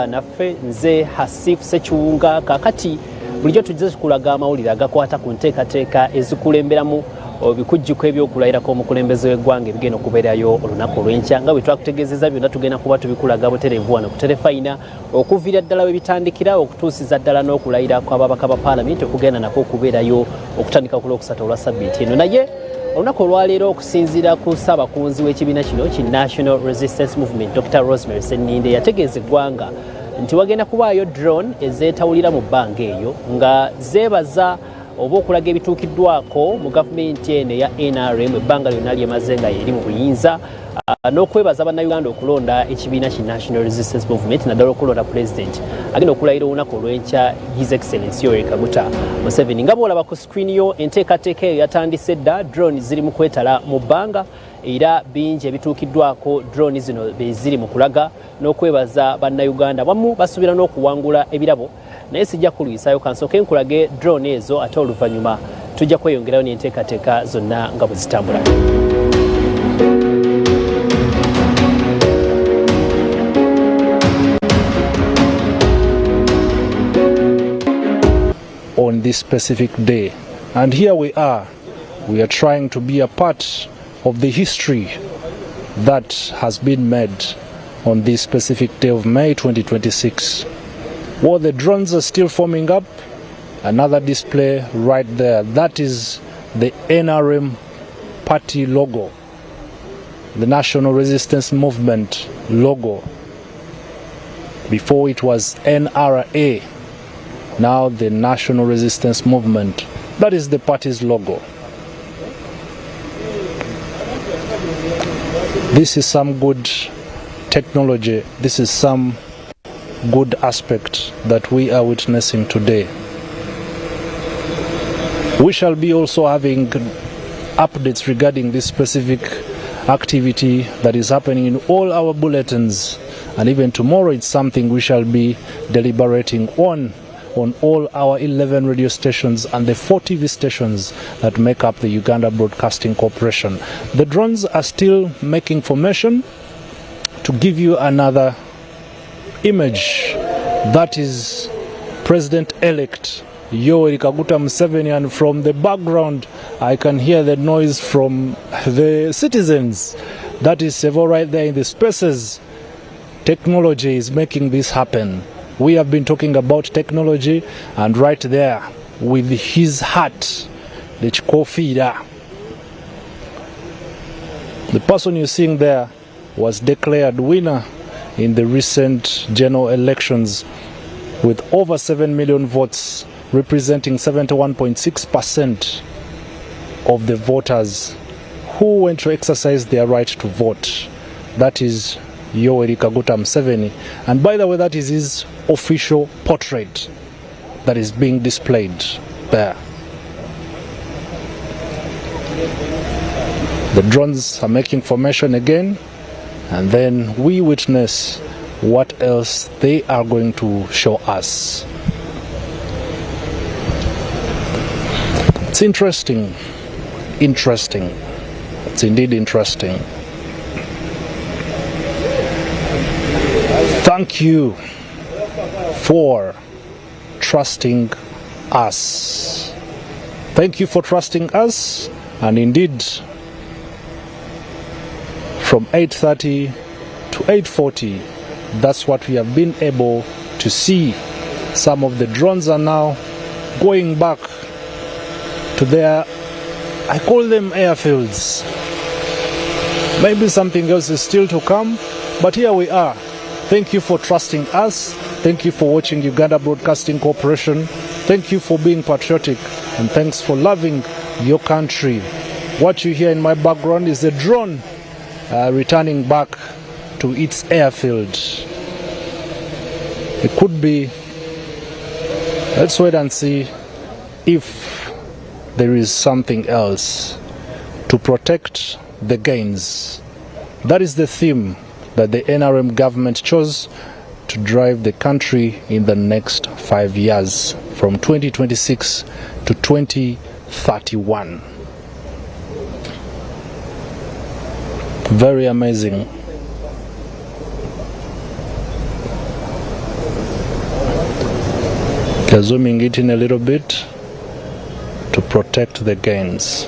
kubeera naffe nze Hasif Sekiwunga kakati bulijjo tujja kulaga amawulire agakwata ku nteekateeka ezikulemberamu bikujjuko ebyokulayirako omukulembeze w'eggwanga ebigenda okubeerayo olunaku olw'enkya nga bwe twakutegeezezza byonna tugenda kuba tubikulaga butereevu wano ku Terefayina okuviira ddala we bitandikira okutuusiza ddala n'okulayira kw'ababaka ba paalamenti okugenda nako okubeerayo okutandika ku Lwokusatu olwa Ssabbiiti eno. Naye olunaku olwaleero okusinziira ku ssaabakunzi w'ekibiina kino ki National Resistance Movement Dr. Rosemary Senninde yategeeza eggwanga nti wagenda kubaayo drone ezeetawulira mu bbanga eyo nga zeebaza oba okulaga ebituukiddwako mu gavumenti eno eya NRM ebbanga lyonna lyemaze nga eri mu buyinza n'okwebaza bannayuganda okulonda ekibiina ki National Resistance Movement naddala okulonda Pulezidenti agenda okulayira olunaku olw'enkya His Excellency Yoweri Kaguta Museveni. Nga bw'olaba ku screen yo enteekateeka eyo yatandise dda, drone ziri mu kwetala mu bbanga era bingi ebituukiddwako drone zino beziri mu kulaga n'okwebaza bannayuganda wamu basuubira n'okuwangula ebirabo. Naye sijja kulwisayo kansooke nkulage drone ezo ate oluvannyuma tujja kweyongerayo n'enteekateeka zonna nga bwe zitambula. On this specific day, and here we are trying to be a part of the history that has been made on this specific day of May 2026. Well, the drones are still forming up. Another display right there. That is the NRM party logo, the National Resistance Movement logo. Before it was NRA, now the National Resistance Movement. That is the party's logo. This is some good technology. This is some good aspect that we are witnessing today. We shall be also having updates regarding this specific activity that is happening in all our bulletins, and even tomorrow it's something we shall be deliberating on all our 11 radio stations and the 4 TV stations that make up the Uganda Broadcasting Corporation. The drones are still making formation. To give you another image, that is President-elect Yoweri Kaguta Museveni, and from the background I can hear the noise from the citizens. That is Sevo right there in the spaces. Technology is making this happen. We have been talking about technology, and right there with his hat, the Chikofida, the person you're seeing there was declared winner in the recent general elections with over 7 million votes, representing 71.6% of the voters who went to exercise their right to vote. That is Yoweri Kaguta Museveni. And by the way, that is his official portrait that is being displayed there. The drones are making formation again, and then we witness what else they are going to show us. It's interesting. It's indeed interesting. Thank you for trusting us. Thank you for trusting us. And indeed, from 8:30 to 8:40, that's what we have been able to see. Some of the drones are now going back to their, I call them airfields. Maybe something else is still to come, but here we are. Thank you for trusting us. Thank you for watching Uganda Broadcasting Corporation. Thank you for being patriotic, and thanks for loving your country. What you hear in my background is a drone returning back to its airfield. It could be, let's wait and see if there is something else to protect the gains. That is the theme that the NRM government chose to drive the country in the next 5 years, from 2026 to 2031. Very amazing. They're zooming it in a little bit to protect the gains.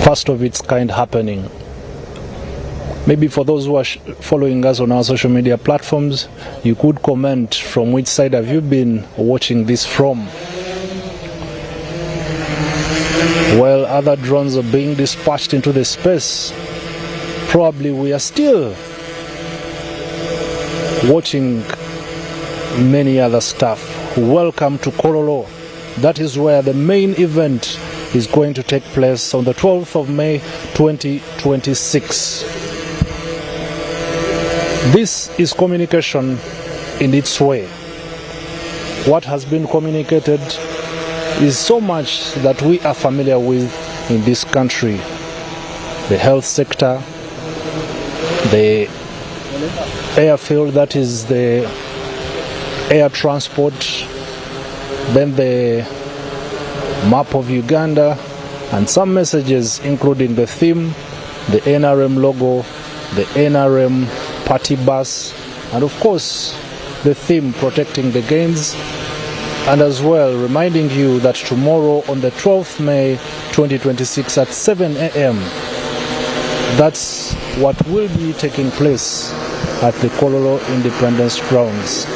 First of its kind happening. Maybe for those who are following us on our social media platforms, you could comment from which side have you been watching this from. While other drones are being dispatched into the space, probably we are still watching many other stuff. Welcome to Kololo. That is where the main event is going to take place on the 12th of May 2026. This is communication in its way. What has been communicated is so much that we are familiar with in this country. The health sector, the airfield, that is the air transport, then the map of Uganda, and some messages including the theme, the NRM logo, the NRM party bus, and of course the theme protecting the gains, and as well reminding you that tomorrow on the 12th May 2026 at 7 a.m. that's what will be taking place at the Kololo Independence Grounds.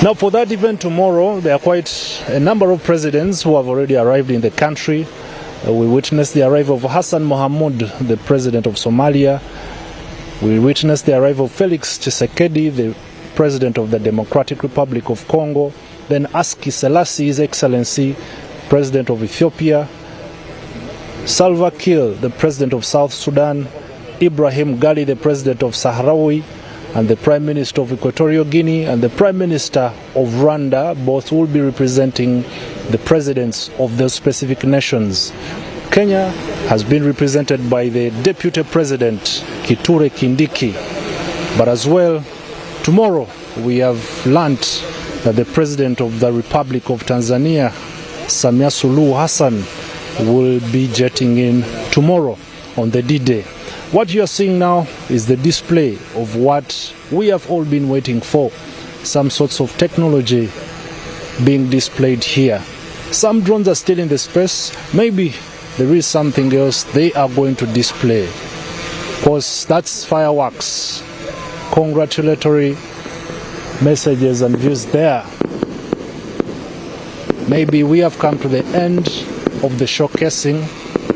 Now for that event tomorrow, there are quite a number of presidents who have already arrived in the country. We witnessed the arrival of Hassan Mohamud, the president of Somalia. We witnessed the arrival of Felix Tshisekedi, the president of the Democratic Republic of Congo. Then Aski Selassie, His Excellency, president of Ethiopia. Salva Kiir, the president of South Sudan. Ibrahim Gali, the president of Sahrawi, and the Prime Minister of Equatorial Guinea and the Prime Minister of Rwanda. Both will be representing the presidents of those specific nations. Kenya has been represented by the Deputy President Kithure Kindiki. But as well, tomorrow we have learnt that the President of the Republic of Tanzania, Samia Suluhu Hassan, will be jetting in tomorrow on the D-Day. What you are seeing now is the display of what we have all been waiting for. Some sorts of technology being displayed here. Some drones are still in the space. Maybe there is something else they are going to display. Of course, that's fireworks. Congratulatory messages and views there. Maybe we have come to the end of the showcasing,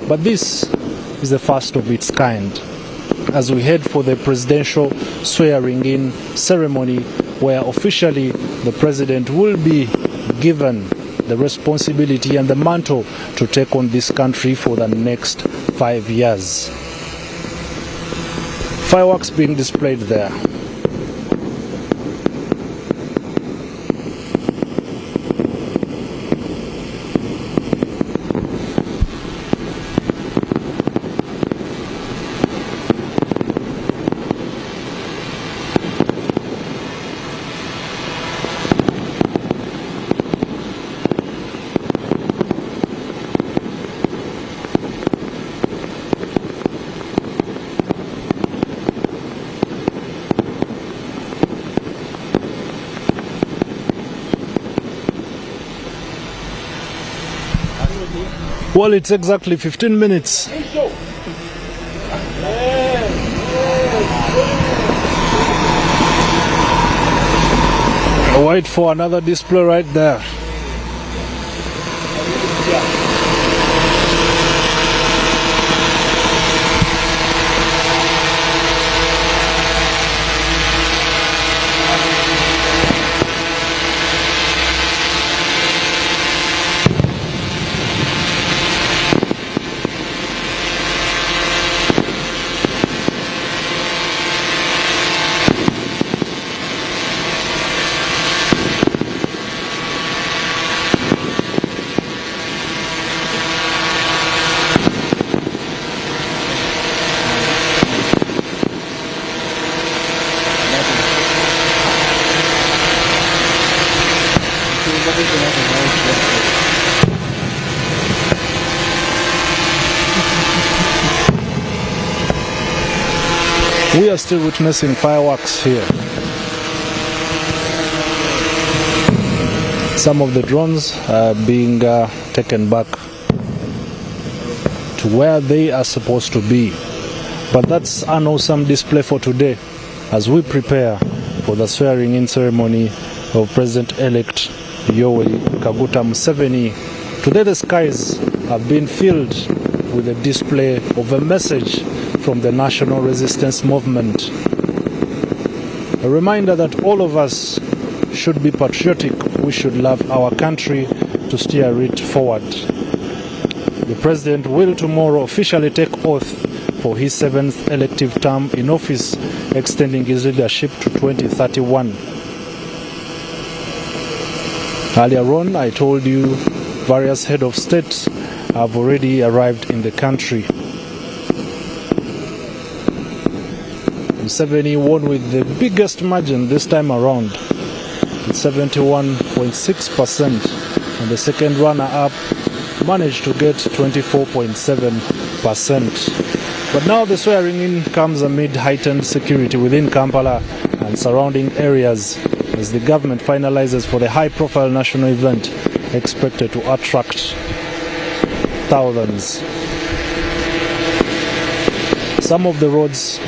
but this is the first of its kind as we head for the presidential swearing-in ceremony, where officially the president will be given the responsibility and the mantle to take on this country for the next 5 years. Fireworks being displayed there. Well, it's exactly 15 minutes. Wait for another display right there. We are still witnessing fireworks here. Some of the drones are being taken back to where they are supposed to be. But that's an awesome display for today as we prepare for the swearing-in ceremony of President-elect Yoweri Kaguta Museveni. Today the skies have been filled with a display of a message from the National Resistance Movement. A reminder that all of us should be patriotic, we should love our country to steer it forward. The President will tomorrow officially take oath for his 7th elective term in office, extending his leadership to 2031. Earlier on, I told you various head of states have already arrived in the country. Museveni won with the biggest margin this time around, with 71.6%, and the second runner-up managed to get 24.7%. But now the swearing-in comes amid heightened security within Kampala and surrounding areas as the government finalizes for the high-profile national event expected to attract thousands. Some of the roads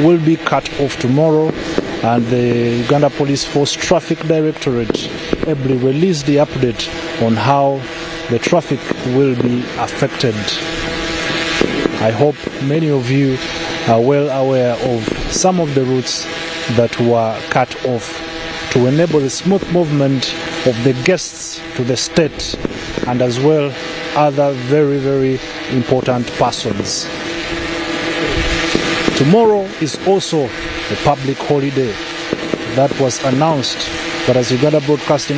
will be cut off tomorrow, and the Uganda Police Force Traffic Directorate ably released the update on how the traffic will be affected. I hope many of you are well aware of some of the routes that were cut off to enable the smooth movement of the guests to the state and as well other very, very important persons. Tomorrow is also a public holiday that was announced, but as Uganda Broadcasting